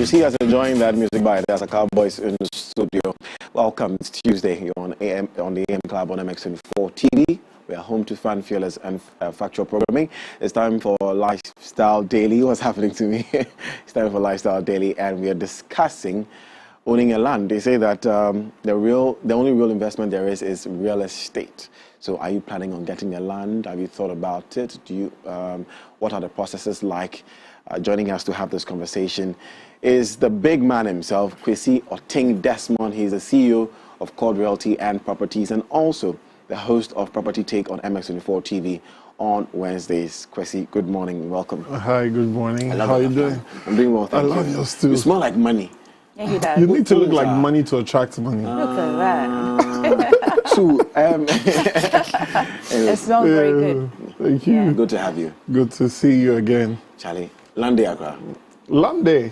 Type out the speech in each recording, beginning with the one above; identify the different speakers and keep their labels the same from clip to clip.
Speaker 1: see us enjoying that music by there's a Cowboys in the studio. Welcome. It's Tuesday here on the AM Club on MX24 TV. We are home to fun, fearless, and factual programming. It's time for Lifestyle Daily. What's happening to me? It's time for Lifestyle Daily, and we are discussing owning a land. They say that the only real investment there is real estate. So, are you planning on getting a land? Have you thought about it? What are the processes like? Joining us to have this conversation is the big man himself, Kwesi Oting Desmond. He's the CEO of Cord Realty and Properties, and also the host of Property Take on MX24 TV on Wednesdays. Kwesi, good morning. Welcome.
Speaker 2: Hi, good morning. How are you doing?
Speaker 1: I'm doing well, thank you.
Speaker 2: I love yours too.
Speaker 1: You smell like money.
Speaker 3: Yeah, he does.
Speaker 2: You need to look like money to attract money.
Speaker 3: Look at that.
Speaker 1: So,
Speaker 3: It smells very good.
Speaker 2: Thank you.
Speaker 3: Yeah.
Speaker 1: good to have you.
Speaker 2: Good to see you again.
Speaker 1: Charlie, land day, Accra.
Speaker 2: Land day.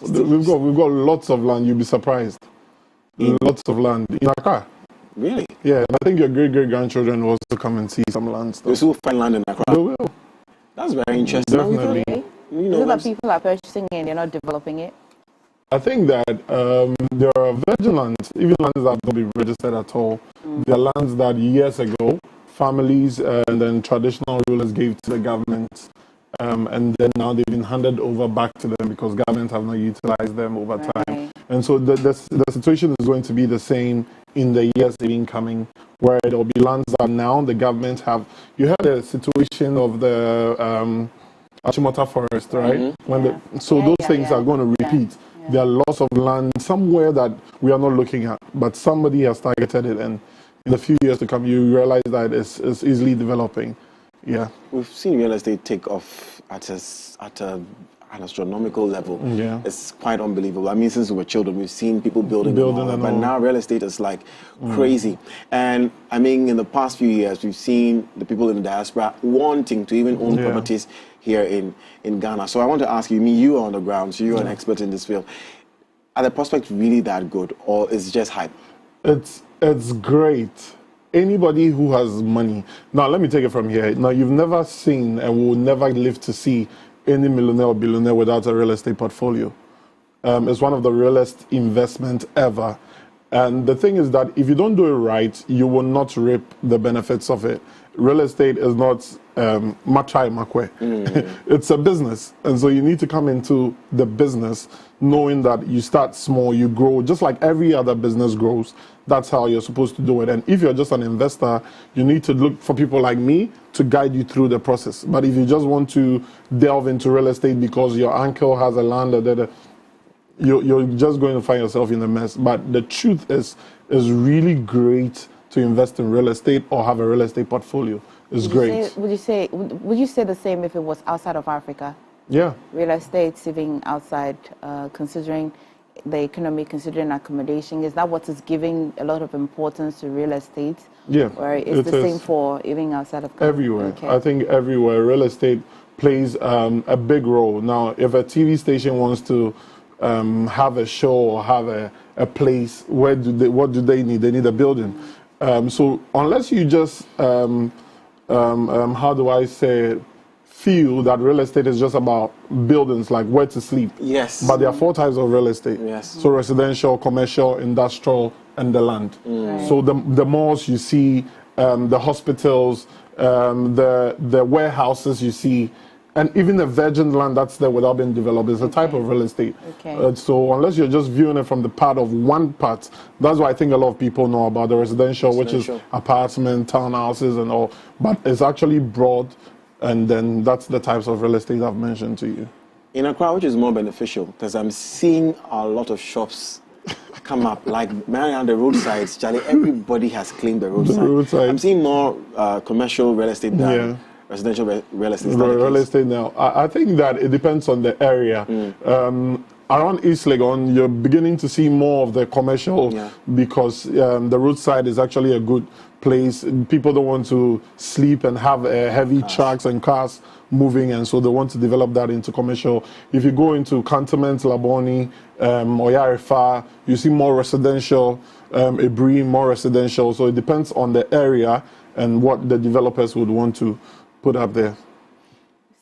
Speaker 2: We've got lots of land. You'll be surprised. Lots of land in Accra.
Speaker 1: Really?
Speaker 2: Yeah, and I think your great-great-grandchildren will also come and see some land stuff.
Speaker 1: We still find land in Accra.
Speaker 2: They will.
Speaker 1: That's very interesting.
Speaker 2: Definitely.
Speaker 3: Okay.
Speaker 1: You
Speaker 3: Is
Speaker 1: know,
Speaker 3: it that people are purchasing it and they're not developing it?
Speaker 2: I think that there are virgin lands, even lands that have not been registered at all. There are lands that years ago, families and then traditional rulers gave to the government, and then now they've been handed over back to them because governments have not utilized them over time.
Speaker 3: Right.
Speaker 2: And so the situation is going to be the same in the years coming, where there will be lands that now the government have. You had a situation of the Achimota forest, right?
Speaker 1: Mm-hmm.
Speaker 2: Those things are going to repeat.
Speaker 3: Yeah.
Speaker 2: There are lots of land somewhere that we are not looking at, but somebody has targeted it, and in a few years to come, you realize that it's easily developing. Yeah,
Speaker 1: we've seen real estate take off at an astronomical level.
Speaker 2: Yeah,
Speaker 1: it's quite unbelievable. I mean, since we were children, we've seen people building but
Speaker 2: all.
Speaker 1: now real estate is like crazy. And I mean, in the past few years, we've seen the people in the diaspora wanting to even own properties here in Ghana. So I want to ask you, you are on the ground, so you're an expert in this field. Are the prospects really that good, or is it just hype?
Speaker 2: It's great. Anybody who has money. Now, let me take it from here. Now, you've never seen and will never live to see any millionaire or billionaire without a real estate portfolio. It's one of the realest investments ever. And the thing is that if you don't do it right, you will not reap the benefits of it. Real estate is not machai makwe. It's a business. And so you need to come into the business knowing that you start small, you grow, just like every other business grows. That's how you're supposed to do it. And if you're just an investor, you need to look for people like me to guide you through the process. But if you just want to delve into real estate because your uncle has a land, you're just going to find yourself in a mess. But the truth is really great to invest in real estate or have a real estate portfolio. It's great.
Speaker 3: Would you say the same if it was outside of Africa?
Speaker 2: Yeah.
Speaker 3: Real estate living outside, considering the economy, considering accommodation, is that what is giving a lot of importance to real estate?
Speaker 2: Yeah.
Speaker 3: Or is the same for even outside of Ghana?
Speaker 2: Everywhere.
Speaker 3: Okay.
Speaker 2: I think everywhere real estate plays a big role. Now, if a TV station wants to have a show or have a place, what do they need? They need a building. So unless you just how do I say, feel that real estate is just about buildings, like where to sleep.
Speaker 1: Yes.
Speaker 2: But there are 4 types of real estate.
Speaker 1: Yes.
Speaker 2: So residential, commercial, industrial, and the land.
Speaker 3: Right.
Speaker 2: So the malls you see, the hospitals, the warehouses you see, and even the virgin land that's there without being developed is a type of real estate.
Speaker 3: Okay.
Speaker 2: So unless you're just viewing it from the part of one part, that's why I think a lot of people know about the residential, which is apartment, townhouses and all. But it's actually broad, and then that's the types of real estate I've mentioned to you.
Speaker 1: In Accra, which is more beneficial, because I'm seeing a lot of shops come up, like on the roadsides, Charlie, everybody has claimed the roadside. I'm seeing more commercial real estate than residential real estate.
Speaker 2: Real estate now. I think that it depends on the area. Around East Legon, you're beginning to see more of the commercial because the roadside is actually a good place. People don't want to sleep and have heavy trucks and cars moving, and so they want to develop that into commercial. If you go into Cantonment, Laboni, Oyarifa, you see more residential, Ebri, more residential. So it depends on the area and what the developers would want to put up there.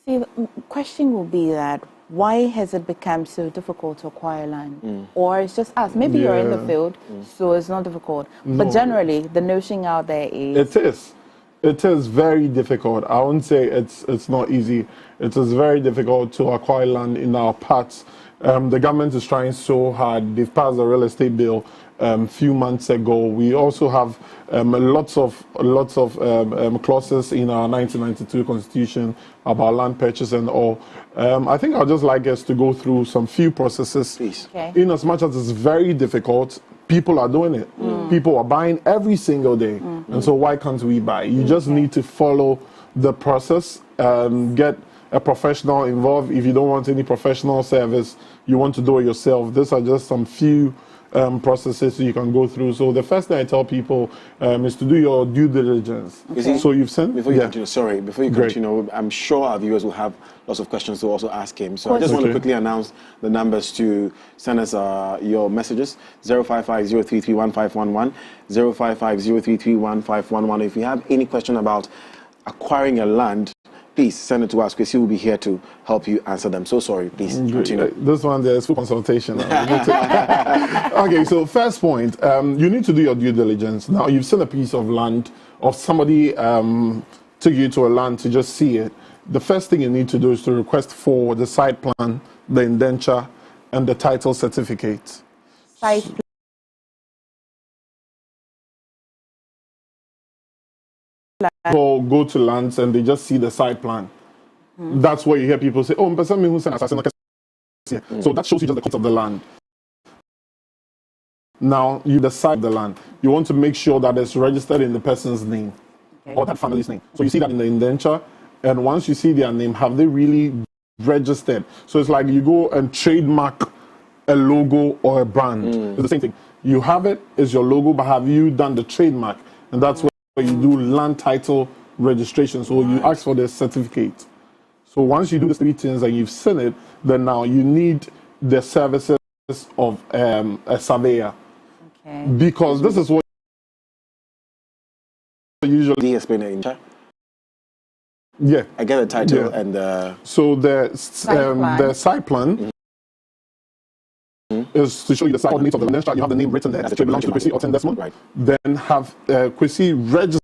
Speaker 3: See, the question will be that why has it become so difficult to acquire land? Or it's just us. Maybe you're in the field, so it's not difficult.
Speaker 2: No.
Speaker 3: But generally, the notion out there is...
Speaker 2: It is. It is very difficult. I won't say it's not easy. It is very difficult to acquire land in our parts. The government is trying so hard. They've passed a real estate bill few months ago. We also have lots of clauses in our 1992 Constitution about land purchase and all. I think I'd just like us to go through some few processes.
Speaker 1: Please.
Speaker 3: Okay.
Speaker 2: In as much as it's very difficult, people are doing it. People are buying every single day. And so why can't we buy? You just need to follow the process, get a professional involved. If you don't want any professional service, you want to do it yourself. These are just some few processes you can go through. So the first thing I tell people is to do your due diligence.
Speaker 1: Okay.
Speaker 2: So you've sent...
Speaker 1: Before you continue, sorry, before you
Speaker 2: Great.
Speaker 1: continue, I'm sure our viewers will have lots of questions to also ask him. So I just want to
Speaker 2: Okay.
Speaker 1: quickly announce the numbers to send us your messages. 055-033-1511, 055-033-1511. If you have any question about acquiring a land, please send it to us. Chrissy will be here to help you answer them. So sorry, please continue.
Speaker 2: This one, there's full consultation. Okay, so first point, you need to do your due diligence. Now, you've seen a piece of land, or somebody took you to a land to just see it. The first thing you need to do is to request for the site plan, the indenture, and the title certificate.
Speaker 3: Site plan.
Speaker 2: People go to lands and they just see the site plan. That's where you hear people say, oh, but somebody who's an assassin. So that shows you just the cost of the land. Now, you decide the land. You want to make sure that it's registered in the person's name, or that family's name. So you see that in the indenture, and once you see their name, have they really registered? So it's like you go and trademark a logo or a brand. It's the same thing. You have it, it's your logo, but have you done the trademark? And that's where you do land title registration. So you ask for the certificate. So once you do these three things and you've seen it, then now you need the services of a surveyor.
Speaker 3: Okay.
Speaker 2: Because this is what usually...
Speaker 1: Do you explain it in chat?
Speaker 2: Yeah.
Speaker 1: I get the title
Speaker 2: Yeah.
Speaker 1: and the...
Speaker 2: So the site plan is to show you the site coordinates of the land. You have the name written there. It belongs to Kwesi Otten Desmond.
Speaker 1: Right.
Speaker 2: Then have Kwesi register.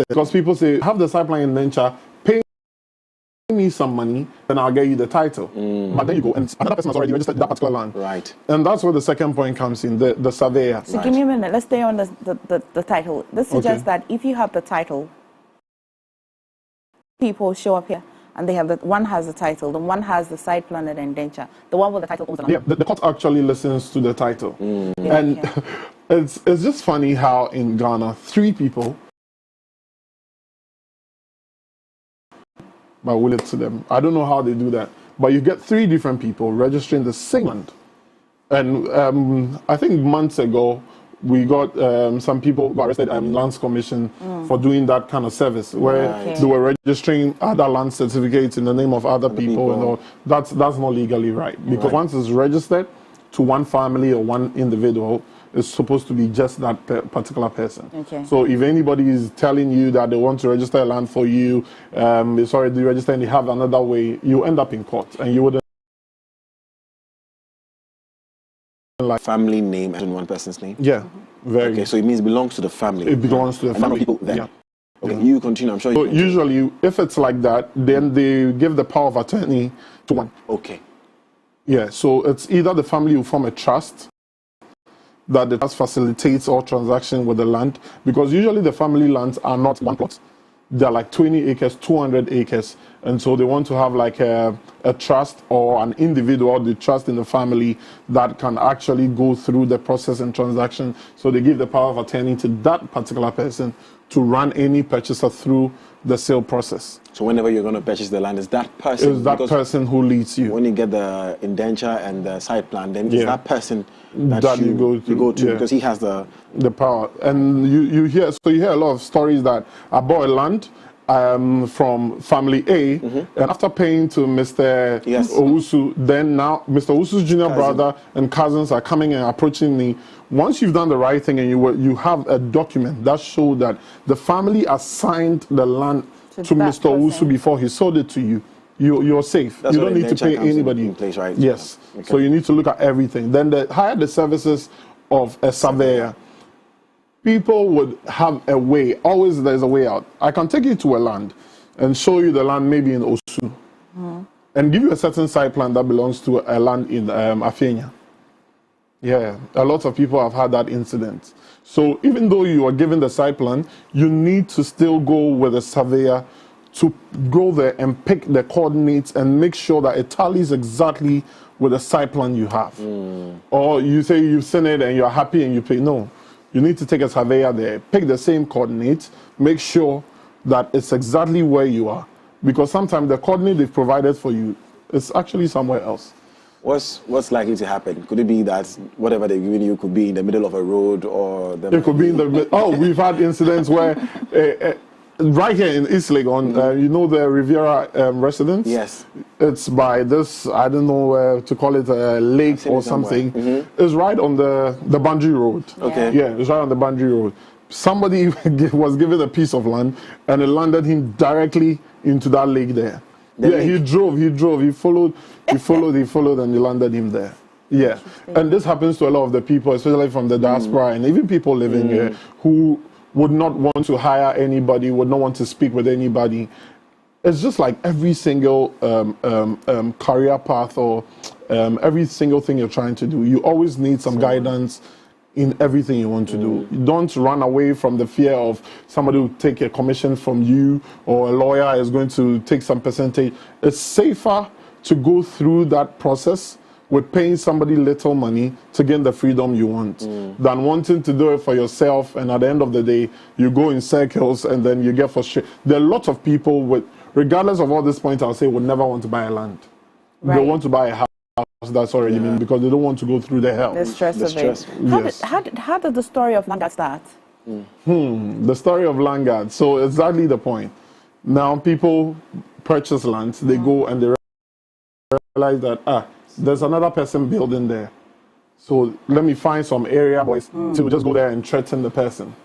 Speaker 2: Because people say, have the site plan in Venture, pay me some money, then I'll get you the title. But then you go, and another person has already registered that particular land.
Speaker 1: Right.
Speaker 2: And that's where the second point comes in, the surveyor.
Speaker 3: So give me a minute. Let's stay on the title. This suggests that if you have the title, people show up here and they have one has the title, the one has the site plan and indenture, the one with the title owns the land.
Speaker 2: Yeah, the court actually listens to the title. And it's just funny how in Ghana, 3 people, but will it to them. I don't know how they do that. But you get 3 different people registering the same land. And I think months ago, we got some people got arrested at Lands Commission for doing that kind of service, where they were registering other land certificates in the name of other people and all. That's not legally right. Because once it's registered to one family or one individual, it's supposed to be just that particular person.
Speaker 3: Okay.
Speaker 2: So if anybody is telling you that they want to register a land for you, it's already registered and they have another way, you end up in court and you wouldn't. Like
Speaker 1: Family name and one person's name?
Speaker 2: Yeah, very.
Speaker 1: Okay, so it means it belongs to the family.
Speaker 2: It belongs to the
Speaker 1: and not
Speaker 2: family.
Speaker 1: people there.
Speaker 2: Yeah.
Speaker 1: Okay, you continue. I'm sure
Speaker 2: So
Speaker 1: you continue.
Speaker 2: usually, if it's like that, then they give the power of attorney to one.
Speaker 1: Okay.
Speaker 2: Yeah, so it's either the family will form a trust that the trust facilitates all transaction with the land, because usually the family lands are not one plot. They're like 20 acres, 200 acres. And so they want to have like a trust or an individual, the trust in the family that can actually go through the process and transaction. So they give the power of attorney to that particular person to run any purchaser through the sale process.
Speaker 1: So whenever you're going to purchase the land, it's that person.
Speaker 2: It's that person who leads you.
Speaker 1: When you get the indenture and the site plan, then it's that person
Speaker 2: that you go to,
Speaker 1: because he has the
Speaker 2: power. And you hear a lot of stories that I bought a land from family A, and after paying to Mr. Owusu, then now Mr. Owusu's junior brother and cousins are coming and approaching me. Once you've done the right thing and you have a document that shows that the family assigned the land to Mr. Owusu before he sold it to you, you're safe. You don't need to pay anybody.
Speaker 1: In place, right?
Speaker 2: Yes.
Speaker 1: Yeah. Okay.
Speaker 2: So you need to look at everything. Then hire the services of a surveyor. People would have a way. Always there's a way out. I can take you to a land and show you the land maybe in Osu and give you a certain site plan that belongs to a land in Afenya. Yeah, a lot of people have had that incident. So even though you are given the site plan, you need to still go with a surveyor to go there and pick the coordinates and make sure that it tallies exactly with the site plan you have. Or you say you've seen it and you're happy and you pay. No, you need to take a surveyor there, pick the same coordinates, make sure that it's exactly where you are. Because sometimes the coordinate they've provided for you is actually somewhere else.
Speaker 1: What's likely to happen? Could it be that whatever they've given you could be in the middle of a road, or
Speaker 2: it could be in the we've had incidents where right here in East Legon, you know the Riviera residence?
Speaker 1: Yes.
Speaker 2: It's by this, I don't know to call it a lake or something. It's right on the Banji Road.
Speaker 1: Okay.
Speaker 2: Yeah, it's right on the Banji Road. Somebody was given a piece of land and it landed him directly into that lake there. He drove, he followed, and he landed him there. Yeah, and this happens to a lot of the people, especially from the diaspora and even people living here who would not want to hire anybody, would not want to speak with anybody. It's just like every single career path or every single thing you're trying to do. You always need some guidance in everything you want to do. Don't run away from the fear of somebody will take a commission from you or a lawyer is going to take some percentage. It's safer to go through that process with paying somebody little money to gain the freedom you want than wanting to do it for yourself, and at the end of the day you go in circles and then you get frustrated. There are lots of people with, regardless of all this point, I'll say, would never want to buy a land. They want to buy a house. That's already mean, because they don't want to go through the hell.
Speaker 3: The stress of it.
Speaker 2: Yes.
Speaker 3: How did the story of Langa start?
Speaker 2: The story of Langa. So exactly the point. Now people purchase land, they go and they realize that there's another person building there. So let me find some area boys to just go there and threaten the person.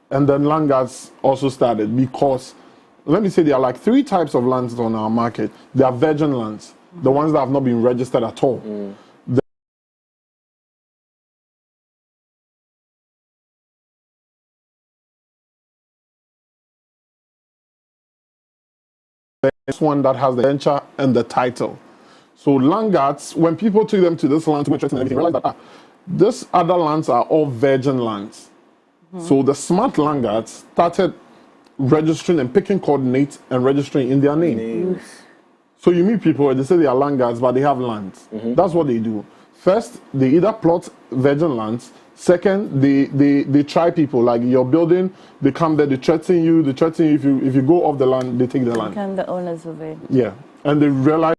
Speaker 2: And then Langas also started because, let me say, there are like 3 types of lands on our market. There are virgin lands, the ones that have not been registered at all. There's one that has the venture and the title. So Langards, when people took them to this land to be interested in everything, realized that these other lands are all virgin lands. So the smart Langards started registering and picking coordinates and registering in their name. So you meet people where they say they are Langards, but they have lands. That's what they do. First, they either plot virgin lands. Second, they try people, like you're building, they come there, they threaten you. If you go off the land, they take the land.
Speaker 3: Become the owners of it.
Speaker 2: Yeah, and they realize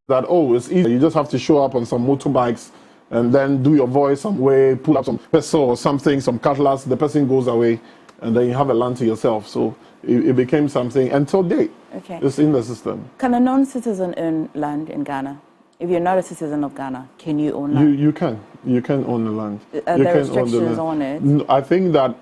Speaker 2: that, oh, it's easy. You just have to show up on some motorbikes and then do your voice some way, pull up some peso or something, some cutlass, the person goes away, and then you have a land to yourself. So it became something until date. Okay. It's in the system.
Speaker 3: Can a non-citizen own land in Ghana? If you're not a citizen of Ghana, can you own land?
Speaker 2: You can. You can own the land.
Speaker 3: Are there restrictions on it?
Speaker 2: I think that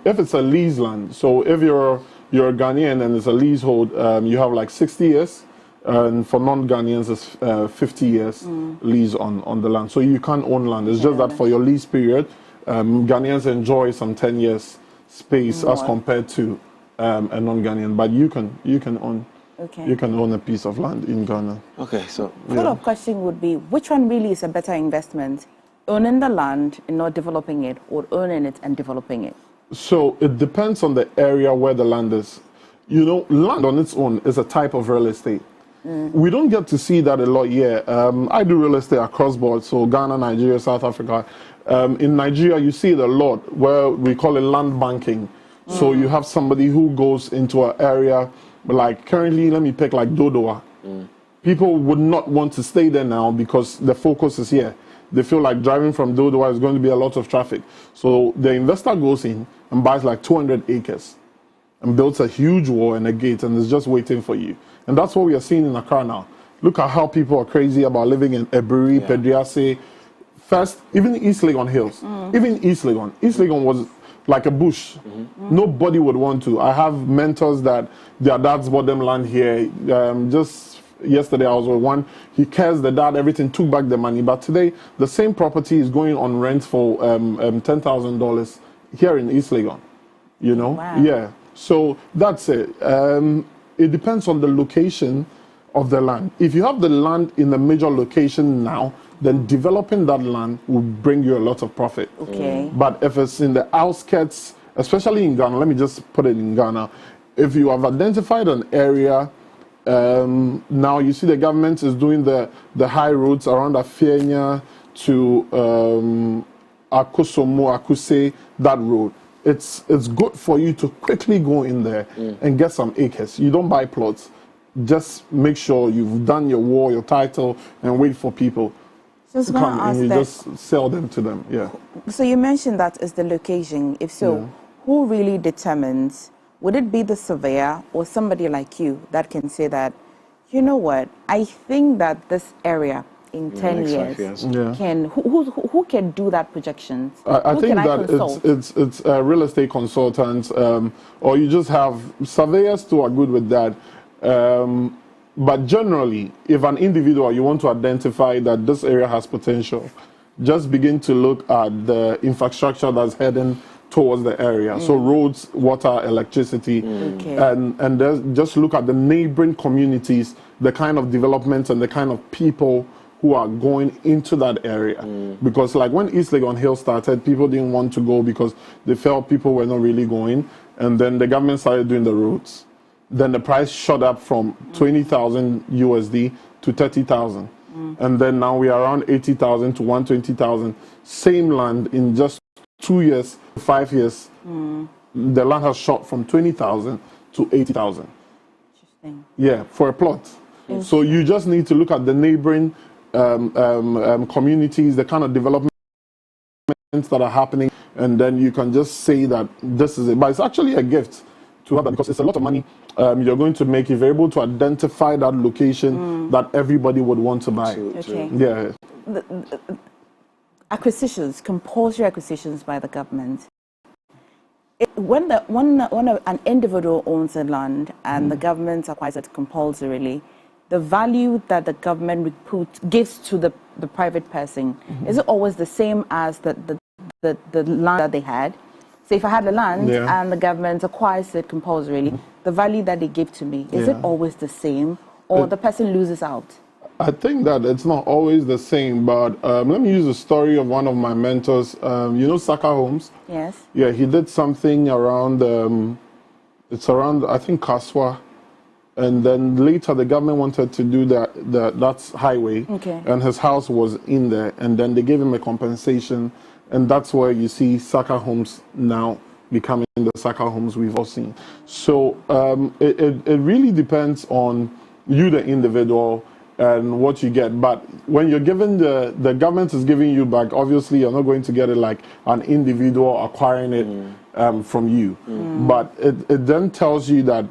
Speaker 2: if it's a lease land, so if you're a Ghanaian and it's a leasehold, you have like 60 years. And for non-Ghanaians, it's 50 years lease on the land. So you can own land. It's just that for your lease period, Ghanaians enjoy some 10 years space as compared to a non-Ghanaian. But you can own. Okay. You can own a piece of land in Ghana.
Speaker 1: Okay, so
Speaker 3: follow-up question would be, which one really is a better investment? Owning the land and not developing it, or owning it and developing it?
Speaker 2: So it depends on the area where the land is. You know, land on its own is a type of real estate. We don't get to see that a lot here. I do real estate across board, so Ghana, Nigeria, South Africa. In Nigeria, you see it a lot where we call it land banking. So you have somebody who goes into an area, like currently, let me pick like Dodoa. People would not want to stay there now because the focus is here. They feel like driving from Dodoa is going to be a lot of traffic. So the investor goes in and buys like 200 acres. and built a huge wall and a gate and is just waiting for you. And that's what we are seeing in Accra now. Look at how people are crazy about living in Eburi, Pediase. First, even East Legon Hills. Even East Legon. East Legon was like a bush. Nobody would want to. I have mentors that their dads bought them land here. Just yesterday I was with one. He cares the dad, everything, took back the money. But today, the same property is going on rent for $10,000 here in East Legon. You know?
Speaker 3: Wow.
Speaker 2: Yeah. So that's it. It depends on the location of the land. If you have the land in a major location now, then developing that land will bring you a lot of profit.
Speaker 3: Okay.
Speaker 2: But if it's in the outskirts, especially in Ghana, let me just put it in Ghana, if you have identified an area, now you see the government is doing the high roads around Afenya to Akusomo, Akuse, that road. It's good for you to quickly go in there and get some acres. You don't buy plots. Just make sure you've done your wall, your title, and wait for people
Speaker 3: Just
Speaker 2: to
Speaker 3: gonna
Speaker 2: come and
Speaker 3: ask
Speaker 2: you
Speaker 3: that.
Speaker 2: just sell them to them. Yeah.
Speaker 3: So you mentioned that is the location. If so, who really determines? Would it be the surveyor or somebody like you that can say that, you know what, I think that this area in 10
Speaker 1: next 5
Speaker 3: years
Speaker 1: years.
Speaker 3: can, who can do that projections?
Speaker 2: I
Speaker 3: Who
Speaker 2: think
Speaker 3: can I
Speaker 2: that
Speaker 3: consult?
Speaker 2: it's real estate consultants, or you just have surveyors too are good with that. But generally, if an individual, you want to identify that this area has potential, just begin to look at the infrastructure that's heading towards the area. So roads, water, electricity,
Speaker 3: Okay.
Speaker 2: and just look at the neighboring communities, the kind of development and the kind of people who are going into that area. Because like when East Legon Hill started, people didn't want to go because they felt people were not really going. And then the government started doing the roads. Then the price shot up from 20,000 USD to 30,000. And then now we are around 80,000 to 120,000. Same land in just 2 years, 5 years. The land has shot from 20,000 to 80,000.
Speaker 3: Interesting.
Speaker 2: Yeah, for a plot. So you just need to look at the neighboring communities, the kind of developments that are happening, and then you can just say that this is it. But it's actually a gift to have that because it's a lot of money you're going to make if you're able to identify that location that everybody would want to buy.
Speaker 3: Okay.
Speaker 2: Yeah.
Speaker 3: Acquisitions, compulsory acquisitions by the government. When an individual owns a land and the government acquires it compulsorily, the value that the government gives to the private person, is it always the same as the land that they had? So if I had the land and the government acquires it compulsorily, the value that they give to me, is it always the same, or the person loses out?
Speaker 2: I think that it's not always the same, but let me use a story of one of my mentors. You know Saka Holmes?
Speaker 3: Yes.
Speaker 2: Yeah, he did something around, it's around, I think, Kaswa. And then later the government wanted to do that highway.
Speaker 3: Okay.
Speaker 2: And his house was in there. And then they gave him a compensation. And that's where you see Saka Homes now becoming the Saka Homes we've all seen. So it really depends on you, the individual, and what you get. But when you're given the government is giving you back, obviously you're not going to get it like an individual acquiring it from you. But it then tells you that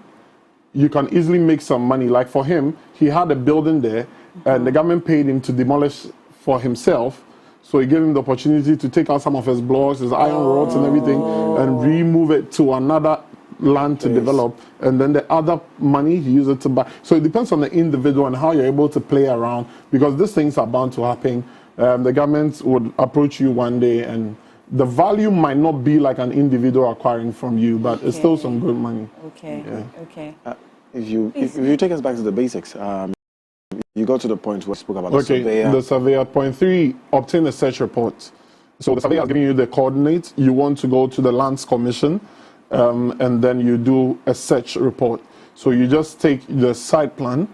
Speaker 2: you can easily make some money. Like for him, he had a building there and the government paid him to demolish for himself. So he gave him the opportunity to take out some of his blocks, his iron rods and everything, and remove it to another land to develop. And then the other money, he used it to buy. So it depends on the individual and how you're able to play around, because these things are bound to happen. The government would approach you one day and the value might not be like an individual acquiring from you, but it's still some good money.
Speaker 3: Okay.
Speaker 2: Yeah.
Speaker 3: Okay.
Speaker 1: If you take us back to the basics, you got to the point where we spoke about the surveyor.
Speaker 2: The surveyor. Point 3, obtain a search report. So the surveyor is giving you the coordinates. You want to go to the Lands Commission, and then you do a search report. So you just take the site plan,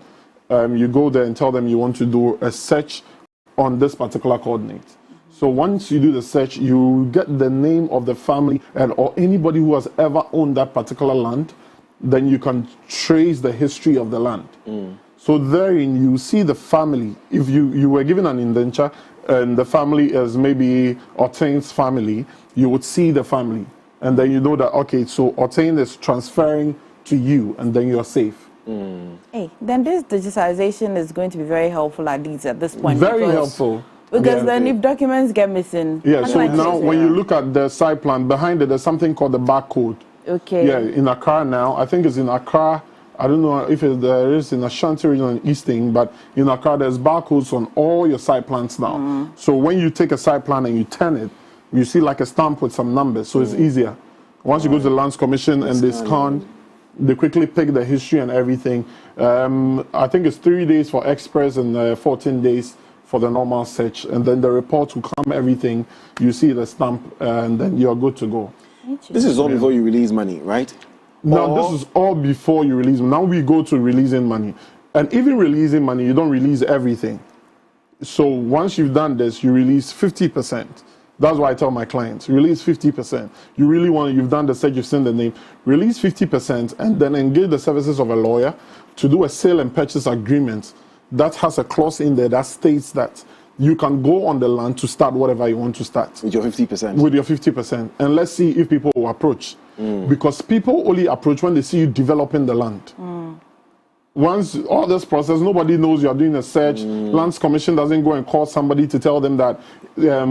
Speaker 2: you go there and tell them you want to do a search on this particular coordinate. So once you do the search, you get the name of the family or anybody who has ever owned that particular land. Then you can trace the history of the land. So therein you see the family. If you were given an indenture and the family is maybe Ortain's family, you would see the family. and then you know that, okay, so Otain is transferring to you, and then you're safe.
Speaker 3: Hey, then this digitization is going to be very helpful at least at this point.
Speaker 2: Very helpful.
Speaker 3: Because then if documents get missing...
Speaker 2: Yeah, so now when you look at the site plan, behind it, there's something called the barcode.
Speaker 3: Okay.
Speaker 2: Yeah, in Accra now, I think it's in Accra. I don't know if there is in Ashanti region and Easting, but in Accra, there's barcodes on all your site plans now. So when you take a site plan and you turn it, you see like a stamp with some numbers, so it's easier. Once you go to the Lands Commission and they scan, they quickly pick the history and everything. I think it's 3 days for express and 14 days for the normal search, and then the report will come, everything. You see the stamp, and then you're good to go.
Speaker 1: This is all before you release money, right?
Speaker 2: No, this is all before you release. Now we go to releasing money. And even releasing money, you don't release everything. So once you've done this, you release 50%. That's why I tell my clients, release 50%. You really want, you've done the search, you've seen the name, release 50% and then engage the services of a lawyer to do a sale and purchase agreement that has a clause in there that states that you can go on the land to start whatever you want to start.
Speaker 1: With your 50%?
Speaker 2: With your 50%. And let's see if people will approach. Because people only approach when they see you developing the land. Once all this process, nobody knows you're doing a search. Lands Commission doesn't go and call somebody to tell them that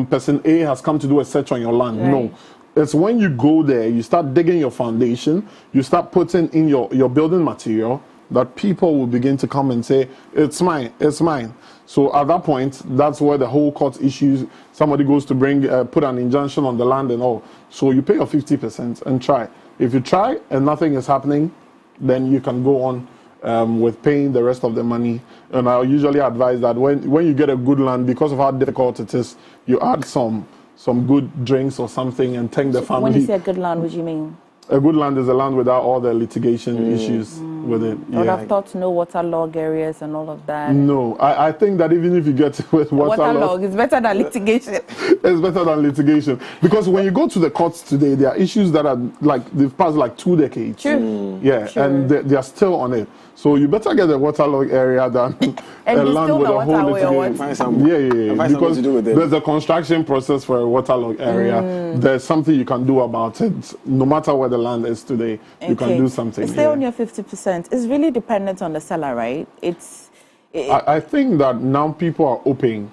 Speaker 2: person A has come to do a search on your land. Right. No. It's when you go there, you start digging your foundation, you start putting in your building material, that people will begin to come and say, it's mine, it's mine. So at that point, that's where the whole court issues, somebody goes to bring, put an injunction on the land and all. So you pay your 50% and try. If you try and nothing is happening, then you can go on with paying the rest of the money. And I usually advise that when you get a good land, because of how difficult it is, you add some good drinks or something and thank the family.
Speaker 3: When you say a good land, what do you mean?
Speaker 2: A good land is a land without all the litigation issues with it.
Speaker 3: I would have thought no waterlog areas and all of that.
Speaker 2: No, I think that even if you get with waterlog,
Speaker 3: it's better than litigation.
Speaker 2: It's better than litigation. Because when you go to the courts today, there are issues that are like, they've passed like 2 decades.
Speaker 3: True.
Speaker 2: Yeah,
Speaker 3: True.
Speaker 2: and they are still on it. So you better get a waterlog area than a land with a whole litigation.
Speaker 1: Find some,
Speaker 2: because
Speaker 1: to do with it.
Speaker 2: there's a construction process for a waterlog area. There's something you can do about it. No matter where the land is today, you can do something.
Speaker 3: Stay on your 50%. It's really dependent on the seller, right?
Speaker 2: I think that now people are open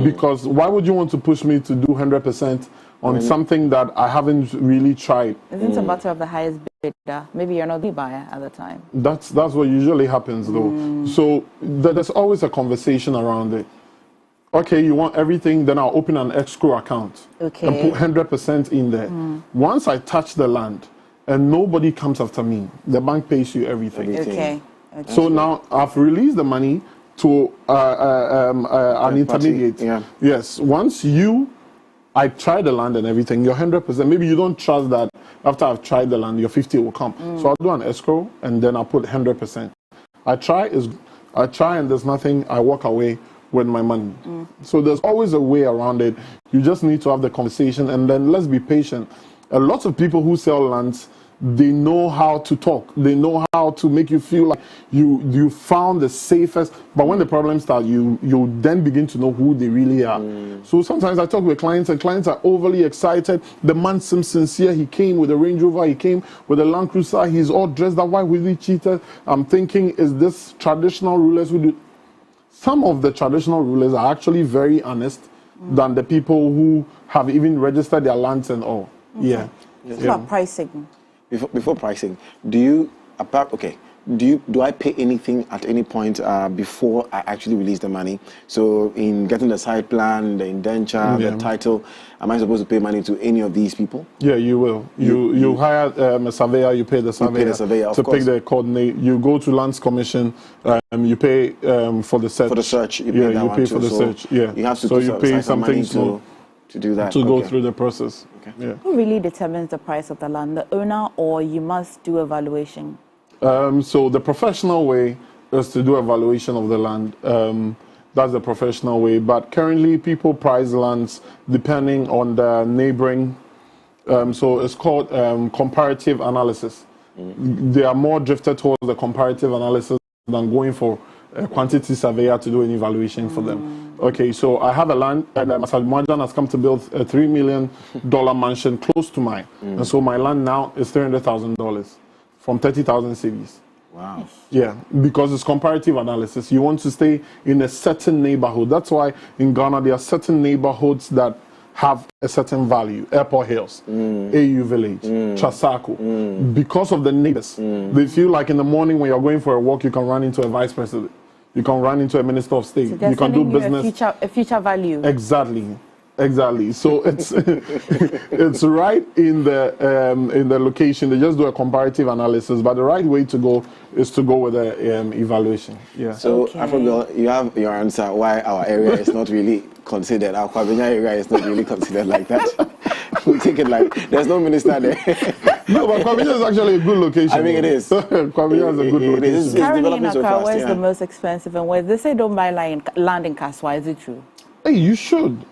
Speaker 2: because why would you want to push me to do 100% on something that I haven't really tried?
Speaker 3: Isn't it a matter of the highest bidder? Maybe you're not the buyer at the time.
Speaker 2: That's what usually happens though. So there's always a conversation around it. Okay, you want everything, then I'll open an escrow account and put 100% in there. Once I touch the land and nobody comes after me, the bank pays you everything.
Speaker 3: Okay.
Speaker 2: So now I've released the money to an intermediate.
Speaker 1: Yeah.
Speaker 2: Yes. Once I try the land and everything, you're 100%. Maybe you don't trust that after I've tried the land, your 50 will come. So I'll do an escrow and then I'll put 100%. I try and there's nothing, I walk away with my money. So there's always a way around it. You just need to have the conversation and then let's be patient. A lot of people who sell lands, they know how to talk. They know how to make you feel like you found the safest. But when the problems start, you then begin to know who they really are. So sometimes I talk with clients, and clients are overly excited. The man seems sincere. He came with a Range Rover. He came with a Land Cruiser. He's all dressed up. Why will he cheat? I'm thinking, is this traditional rulers who do? Some of the traditional rulers are actually very honest than the people who have even registered their lands and all. Yeah.
Speaker 3: What about pricing?
Speaker 1: Before pricing, do I pay anything at any point before I actually release the money? So in getting the site plan, the indenture, the title, am I supposed to pay money to any of these people?
Speaker 2: Yeah, you will. You hire a surveyor, you pay the surveyor, to pick the coordinate. You go to Lands Commission, you pay for the search.
Speaker 1: For the search, you pay
Speaker 2: you pay for the search. Yeah,
Speaker 1: you have to
Speaker 2: so you pay something
Speaker 1: to do that.
Speaker 2: To go through the process.
Speaker 1: Okay.
Speaker 2: Yeah.
Speaker 3: Who really determines the price of the land? The owner, or you must do evaluation?
Speaker 2: So the professional way is to do evaluation of the land. That's the professional way. But currently, people price lands depending on the neighboring. So it's called comparative analysis. They are more drifted towards the comparative analysis than going for a quantity surveyor to do an evaluation for them. Okay, so I have a land, and Masaj Marjan has come to build a $3 million mansion close to mine. And so my land now is $300,000 from 30,000 cities.
Speaker 1: Wow.
Speaker 2: Yeah, because it's comparative analysis. You want to stay in a certain neighborhood. That's why in Ghana there are certain neighborhoods that have a certain value. Airport Hills, AU Village, Chasako. Because of the neighbors. They feel like in the morning when you're going for a walk, you can run into a vice president. You can run into a minister of state.
Speaker 3: So
Speaker 2: you can do business.
Speaker 3: A future value.
Speaker 2: Exactly. So it's it's right in the location. They just do a comparative analysis, but the right way to go is to go with the evaluation. Yeah.
Speaker 1: So,
Speaker 3: Okay.
Speaker 1: Afro, you have your answer why our area is not really considered. Our Kwabena area is not really considered like that. We take it like there's no minister there.
Speaker 2: No, but Kwabena is actually a good location.
Speaker 1: I mean, it is.
Speaker 2: Kwabena is a good location.
Speaker 1: It is.
Speaker 3: Currently in
Speaker 1: developing so
Speaker 3: Accra,
Speaker 1: fast,
Speaker 3: where's
Speaker 1: yeah.
Speaker 3: the most expensive and where they say don't buy land in Kaswa? Is it true?
Speaker 2: Hey, you should.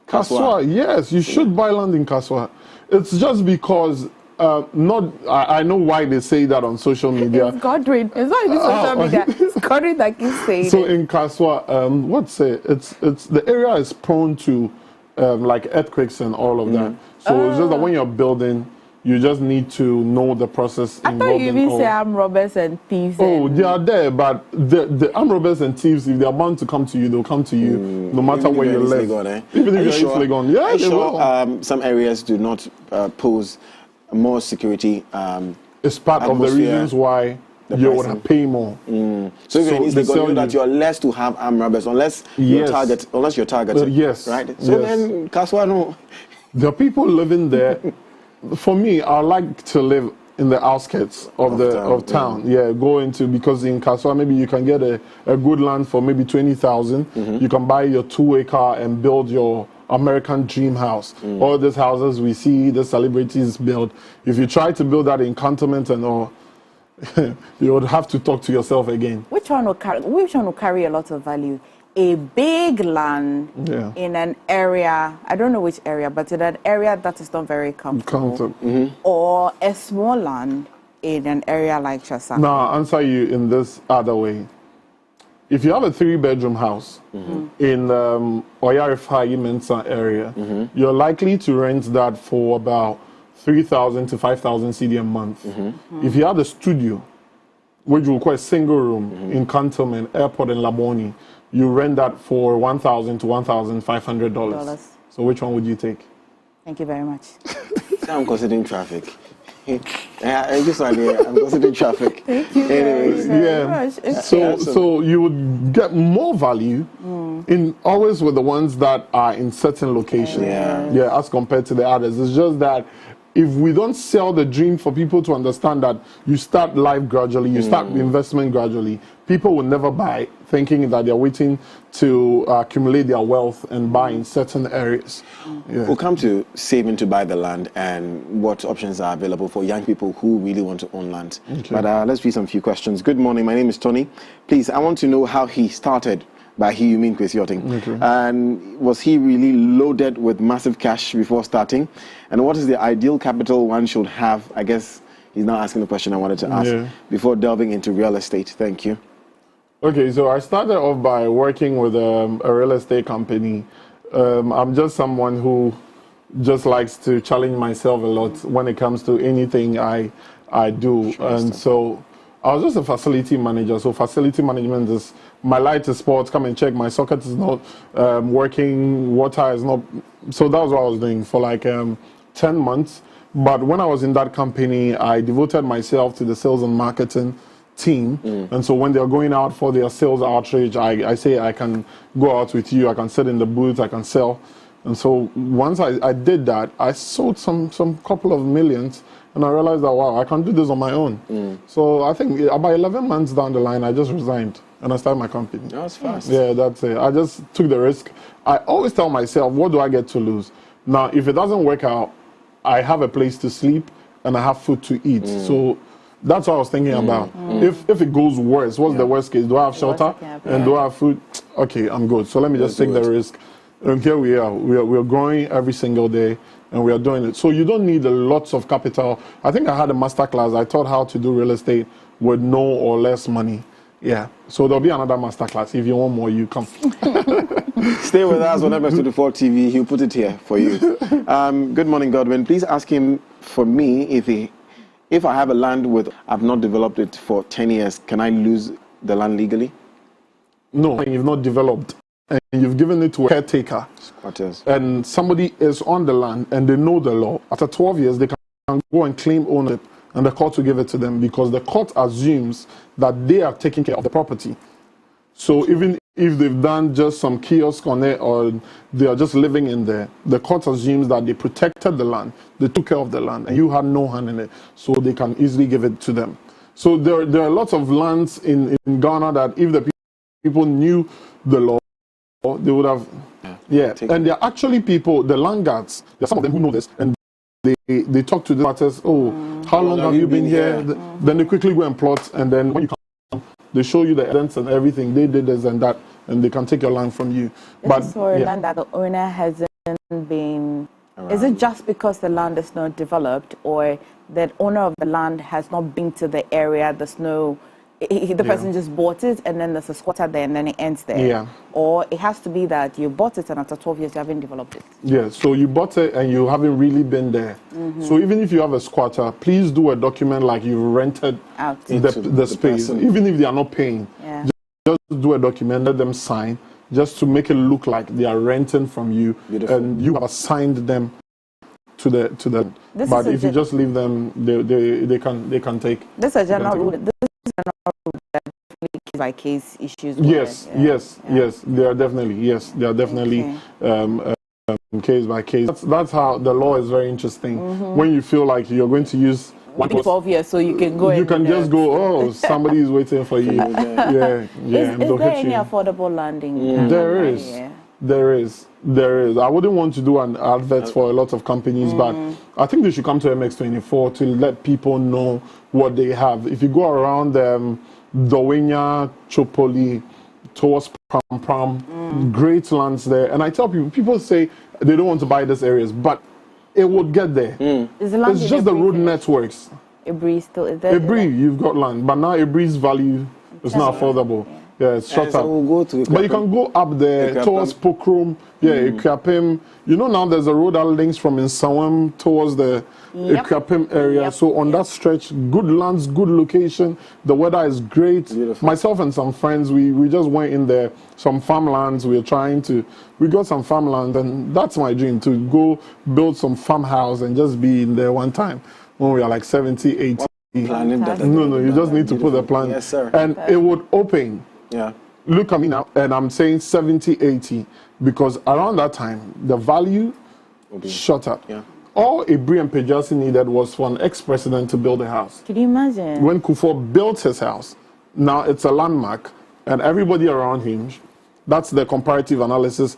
Speaker 2: Kaswa, yes, you should buy land in Kaswa. It's just because I know why they say that on social media.
Speaker 3: It's Godwin. It's not even social media. It's Godwin that keeps saying
Speaker 2: So
Speaker 3: it.
Speaker 2: in Kaswa, it's the area is prone to like earthquakes and all of that. So it's just that when you're building, you just need to know the process
Speaker 3: I thought you even say armed robbers and thieves.
Speaker 2: Oh, they are there, but the armed robbers and thieves, if they're bound to come to you, they'll come to you no matter where you live. Even if you're easily gone. Yeah, they will.
Speaker 1: Some areas do not pose more security.
Speaker 2: It's part of the
Speaker 1: atmosphere,
Speaker 2: reasons why
Speaker 1: the
Speaker 2: you
Speaker 1: pricing.
Speaker 2: would pay more.
Speaker 1: So if you're in East
Speaker 2: they
Speaker 1: Legon, you
Speaker 2: sell
Speaker 1: know that
Speaker 2: you-
Speaker 1: you're less to have armed robbers unless you're targeted.
Speaker 2: Yes,
Speaker 1: Right? So
Speaker 2: yes.
Speaker 1: then, Kaswa, no.
Speaker 2: The people living there, for me, I like to live in the outskirts of town. Yeah, go into, because in Kaswa, maybe you can get a good land for maybe 20,000. You can buy your 2-acre and build your American dream house. All these houses we see the celebrities build. If you try to build that in cantonment and all, you would have to talk to yourself again.
Speaker 3: Which one will carry a lot of value? A big land in an area, I don't know which area, but in an area that is not very comfortable. Or a small land in an area like Chasa.
Speaker 2: Now, I'll answer you in this other way. If you have a 3-bedroom house in Oyarifa Mensa area, you're likely to rent that for about 3,000 to 5,000 CD a month. If you have a studio, which will call a single room in Cantonment, Airport, and Laboni, you rent that for $1,000 to $1,500. So which one would you take?
Speaker 3: Thank you very much.
Speaker 1: I'm considering traffic. I'm considering traffic.
Speaker 3: Thank you very much.
Speaker 2: So you would get more value in always with the ones that are in certain locations. Yeah, as compared to the others. It's just that if we don't sell the dream for people to understand that you start life gradually, you start investment gradually, people will never buy thinking that they're waiting to accumulate their wealth and buy in certain areas.
Speaker 1: We'll come to saving to buy the land and what options are available for young people who really want to own land. But let's read some few questions. Good morning, my name is Tony. Please, I want to know how he started. By he, you mean Chris Yachting. And was he really loaded with massive cash before starting? And what is the ideal capital one should have? I guess he's now asking the question I wanted to ask before delving into real estate. Thank you.
Speaker 2: Okay, so I started off by working with a real estate company. I'm just someone who just likes to challenge myself a lot when it comes to anything I do. And so I was just a facility manager. So facility management is my light is sports. Come and check. My socket is not working. Water is not. So that was what I was doing for like 10 months. But when I was in that company, I devoted myself to the sales and marketing team. And so when they're going out for their sales outreach, I say I can go out with you. I can sit in the booth. I can sell. And so once I did that, I sold some couple of millions. And I realized that, wow, I can do this on my own. So I think about 11 months down the line, I just resigned and I started my company.
Speaker 1: That was fast.
Speaker 2: Yeah, that's it. I just took the risk. I always tell myself, what do I get to lose? Now, if it doesn't work out, I have a place to sleep and I have food to eat. So that's what I was thinking about. If it goes worse, what's the worst case? Do I have shelter and do I have food? Okay, I'm good. So let me just take the risk. And here we are. We are growing every single day. And we are doing it. So you don't need lots of capital. I think I had a master class. I taught how to do real estate with no or less money. Yeah. So there'll be another master class. If you want more, you come.
Speaker 1: Stay with us on MS24 TV. He'll put it here for you. Good morning, Godwin. Please ask him for me if I have a land I've not developed it for 10 years, can I lose the land legally?
Speaker 2: No, you've not developed. And you've given it to a caretaker.
Speaker 1: Squatters.
Speaker 2: And somebody is on the land and they know the law. After 12 years, they can go and claim ownership and the court will give it to them because the court assumes that they are taking care of the property. So even if they've done just some kiosk on it or they are just living in there, the court assumes that they protected the land, they took care of the land, and you had no hand in it, so they can easily give it to them. So there are lots of lands in Ghana that if the people knew the law, they would have, And there are actually people, the land guards, there are some of them who know this, and they talk to the matters, how long have you been here? Then they quickly go and plot, and then when you come, they show you the evidence and everything. They did this and that, and they can take your land from you.
Speaker 3: But for land that the owner hasn't been, is it just because the land is not developed, or the owner of the land has not been to the area? There's no, the person just bought it, and then there's a squatter there, and then it ends there.
Speaker 2: Yeah.
Speaker 3: Or it has to be that you bought it, and after 12 years you haven't developed it.
Speaker 2: Yeah. So you bought it, and you haven't really been there. So even if you have a squatter, please do a document like you rented
Speaker 3: Out.
Speaker 2: the space, even if they are not paying.
Speaker 3: Yeah.
Speaker 2: Just do a document, let them sign, just to make it look like they are renting from you, and you have assigned them to the. But if you just leave them, they can take.
Speaker 3: This is a general rule. This is a general rule that case by case issues.
Speaker 2: Yes. There are definitely case by case. That's how the law is very interesting. When you feel like you're going to use
Speaker 3: 12 years, so you can go.
Speaker 2: You can just go. Oh, somebody is waiting for you. Is
Speaker 3: there any affordable landing?
Speaker 2: There is. I wouldn't want to do an advert for a lot of companies, but I think they should come to MX24 to let people know what they have. If you go around Dowinya, Chopoli, towards Pram, great lands there. And I tell people say they don't want to buy these areas, but it would get there. It's just the road networks.
Speaker 3: Ebri still is there?
Speaker 2: Ebri, you've got land, but now Ebri's value is not affordable. Yeah, it's short up.
Speaker 1: We'll go
Speaker 2: but you can go up there towards Pokrom, Ekrapim. You know now there's a road that links from Nsawam towards the Ekrapim area. So on that stretch, good lands, good location. The weather is great. Beautiful. Myself and some friends, we just went in there. Some farmlands. We got some farmland, and that's my dream, to go build some farmhouse and just be in there one time when we are like 70, 80. No, you just need to put the plan.
Speaker 1: Yes, sir.
Speaker 2: And it would open.
Speaker 1: Yeah.
Speaker 2: Look at me now, and I'm saying 70, 80, because around that time, the value shot up.
Speaker 1: Yeah.
Speaker 2: All Ebri and Pejasi needed was for an ex-president to build a house.
Speaker 3: Can you imagine?
Speaker 2: When Kufuor built his house, now it's a landmark, and everybody around him, that's the comparative analysis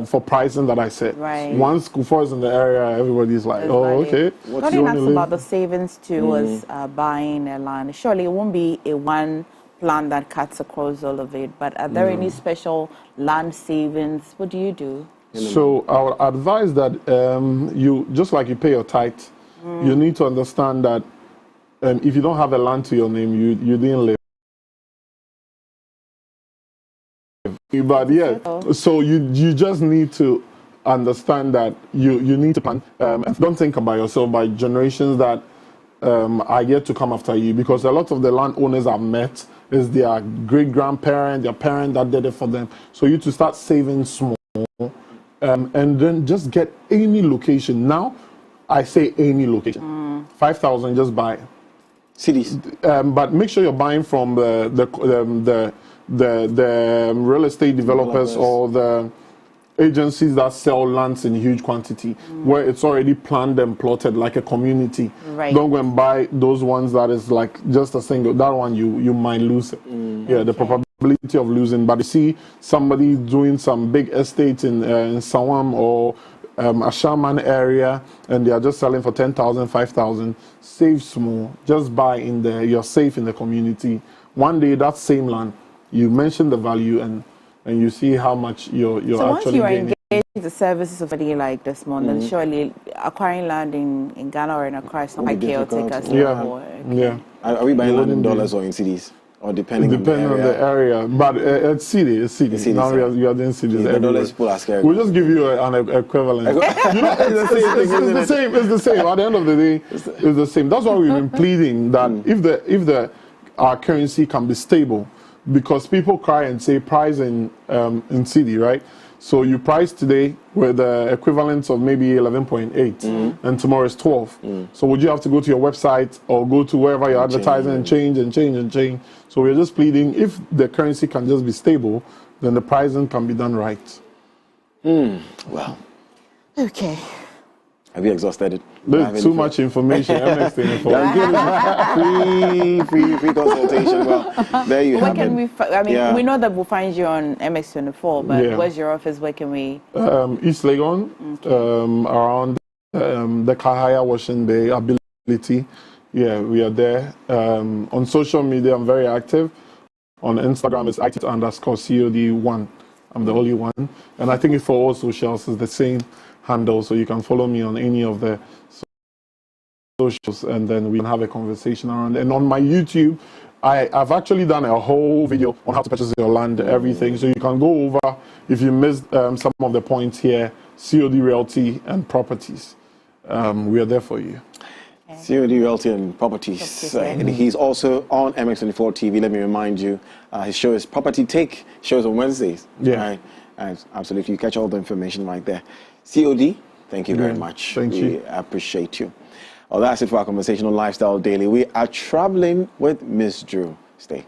Speaker 2: for pricing that I said.
Speaker 3: Right.
Speaker 2: Once Kufuor is in the area, everybody's like, okay.
Speaker 3: What do you ask about the savings towards buying a land? Surely it won't be a one plan that cuts across all of it, but are there any special land savings? What do you do?
Speaker 2: So I would advise that you, just like you pay your tithe, you need to understand that if you don't have a land to your name, you didn't live. But so you just need to understand that you need to plan. Don't think about yourself, by generations that are yet to come after you, because a lot of the landowners I've met is their great-grandparent, their parent that did it for them. So you to start saving small, and then just get any location. Now, I say any location. 5,000, just buy.
Speaker 1: Cities.
Speaker 2: But make sure you're buying from the real estate developers or the agencies that sell lands in huge quantity, where it's already planned and plotted like a community.
Speaker 3: Right.
Speaker 2: Don't go and buy those ones that is like just a single. That one you might lose it. The probability of losing. But you see somebody doing some big estate in Sawam or Ashaman area, and they are just selling for 10,000, 5,000. Save small. Just buy in there. You're safe in the community. One day that same land, you mention the value and you see how much you're actually gaining. So once you are engaged
Speaker 3: in the services of somebody like this one, then surely acquiring land in Ghana or in Accra is not quite chaotic as before.
Speaker 1: Are we buying land in dollars or in cedis? Or depending
Speaker 2: on the area. But it's city. Now we are doing cities everywhere. We'll just give you an equivalent. It's the same. It's the same. At the end of the day, it's the same. That's why we've been pleading that if our currency can be stable, because people cry and say price in city, right? So you price today with the equivalent of maybe 11.8, and tomorrow is 12. So would you have to go to your website or go to wherever you're advertising and change? So we're just pleading, if the currency can just be stable, then the pricing can be done right.
Speaker 1: Well.
Speaker 3: Okay.
Speaker 1: Have you exhausted it?
Speaker 2: There's too much information.
Speaker 1: Free consultation. Well, there you have it.
Speaker 3: We know that we'll find you on MX24, but where's your office? Where can we?
Speaker 2: East Legon, around the Kahaya Washing Bay Ability. Yeah, we are there. On social media, I'm very active. On Instagram, it's @IT_COD1. I'm the only one. And I think it's for all socials, it's the same handle, so you can follow me on any of the socials, and then we can have a conversation around. And on my YouTube, I've actually done a whole video on how to purchase your land, everything. So you can go over, if you missed some of the points here, COD Realty and Properties. We are there for you.
Speaker 1: COD Realty and Properties. He's also on MX24 TV. Let me remind you, his show is Property Take. Shows on Wednesdays.
Speaker 2: Yeah.
Speaker 1: Right? Absolutely. You catch all the information right there. COD, thank you very much.
Speaker 2: Thank you.
Speaker 1: We appreciate you. Well, that's it for our conversation on Lifestyle Daily. We are traveling with Miss Drew. Stay.